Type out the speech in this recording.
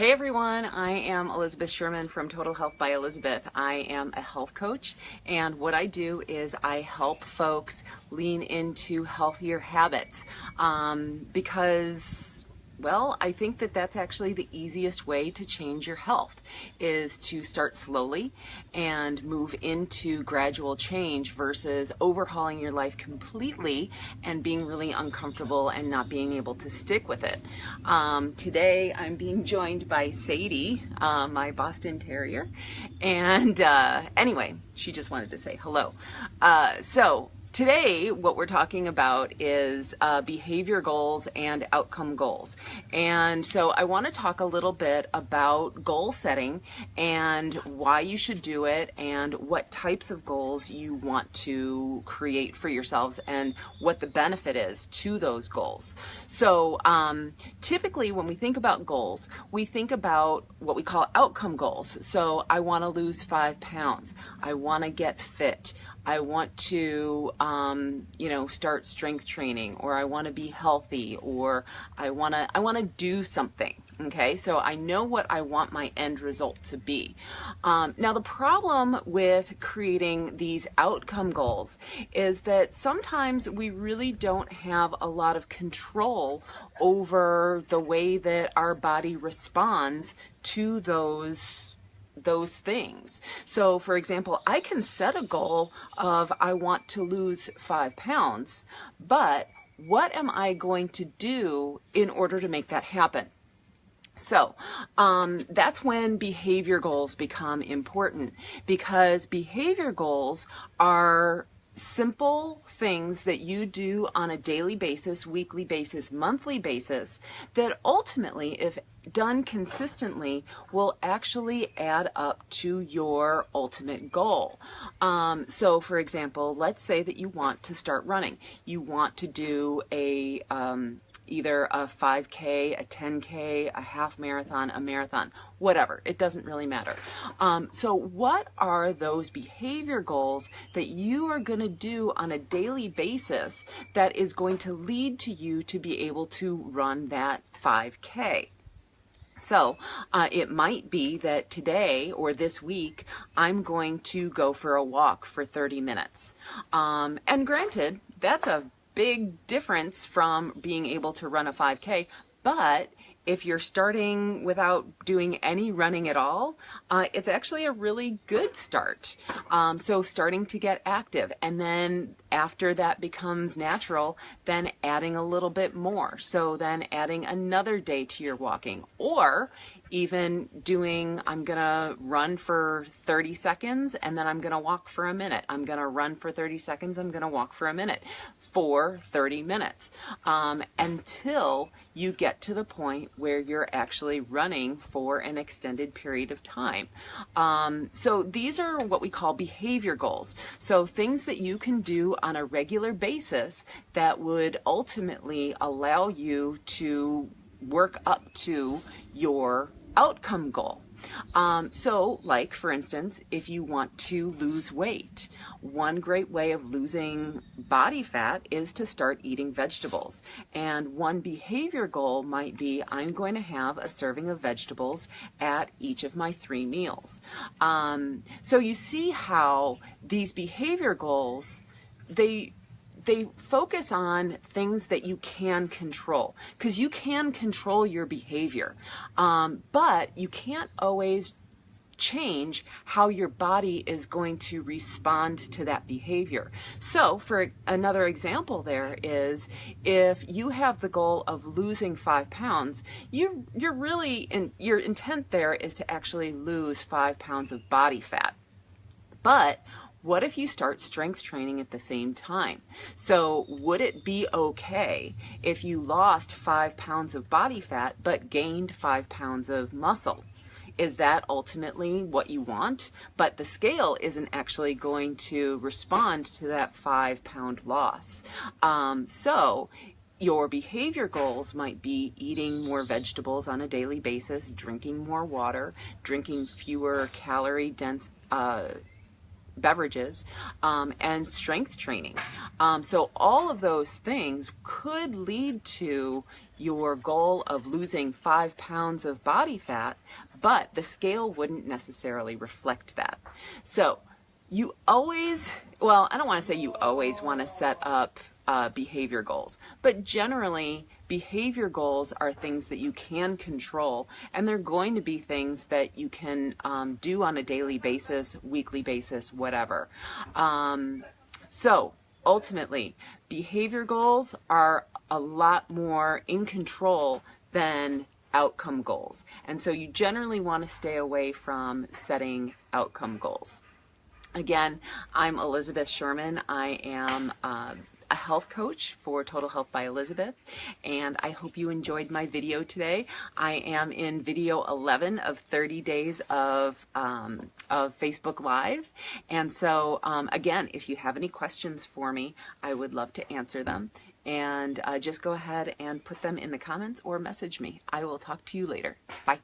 Hey everyone, I am Elizabeth Sherman from Total Health by Elizabeth. I am a health coach, and what I do is I help folks lean into healthier habits because, well, I think that that's actually the easiest way to change your health, is to start slowly and move into gradual change versus overhauling your life completely and being really uncomfortable and not being able to stick with it. Today I'm being joined by Sadie, my Boston Terrier, and anyway, she just wanted to say hello. Today, what we're talking about is behavior goals and outcome goals. And so I want to talk a little bit about goal setting and why you should do it and what types of goals you want to create for yourselves and what the benefit is to those goals. So typically when we think about goals, we think about what we call outcome goals. So I want to lose 5 pounds. I want to get fit. I want to, start strength training, or I want to be healthy, or I want to do something. Okay, so I know what I want my end result to be. Now, the problem with creating these outcome goals is that sometimes we really don't have a lot of control over the way that our body responds to those things. So for example, I can set a goal of I want to lose 5 pounds, but what am I going to do in order to make that happen? So that's when behavior goals become important, because behavior goals are simple things that you do on a daily basis, weekly basis, monthly basis, that ultimately, if done consistently, will actually add up to your ultimate goal. So for example, let's say that you want to start running. You want to do either a 5K, a 10K, a half marathon, a marathon, whatever. It doesn't really matter. So what are those behavior goals that you are going to do on a daily basis that is going to lead to you to be able to run that 5K? So it might be that today or this week, I'm going to go for a walk for 30 minutes. And granted, that's a big difference from being able to run a 5K, but if you're starting without doing any running at all, it's actually a really good start. So starting to get active, and then after that becomes natural, then adding a little bit more. So then adding another day to your walking, or even doing, I'm gonna run for 30 seconds and then I'm gonna walk for a minute. I'm gonna run for 30 seconds, I'm gonna walk for a minute, for 30 minutes, until you get to the point where you're actually running for an extended period of time. So these are what we call behavior goals. So things that you can do on a regular basis that would ultimately allow you to work up to your outcome goal. So like, for instance, if you want to lose weight, one great way of losing body fat is to start eating vegetables. And one behavior goal might be, I'm going to have a serving of vegetables at each of my 3 meals. So you see how these behavior goals, they focus on things that you can control, because you can control your behavior, but you can't always change how your body is going to respond to that behavior. So for another example, there is, if you have the goal of losing 5 pounds, you're really, your intent there is to actually lose 5 pounds of body fat. But what if you start strength training at the same time? So would it be okay if you lost 5 pounds of body fat but gained 5 pounds of muscle? Is that ultimately what you want? But the scale isn't actually going to respond to that 5 pound loss. So your behavior goals might be eating more vegetables on a daily basis, drinking more water, drinking fewer calorie dense beverages, and strength training. So all of those things could lead to your goal of losing 5 pounds of body fat, but the scale wouldn't necessarily reflect that. So you always, well, I don't want to say you always want to set up behavior goals, but generally behavior goals are things that you can control, and they're going to be things that you can do on a daily basis, weekly basis, whatever. So ultimately, behavior goals are a lot more in control than outcome goals, and so you generally want to stay away from setting outcome goals. Again, I'm Elizabeth Sherman. I am a health coach for Total Health by Elizabeth, and I hope you enjoyed my video today. I am in video 11 of 30 days of Facebook Live, and so again, if you have any questions for me, I would love to answer them, and just go ahead and put them in the comments or message me. I will talk to you later. Bye.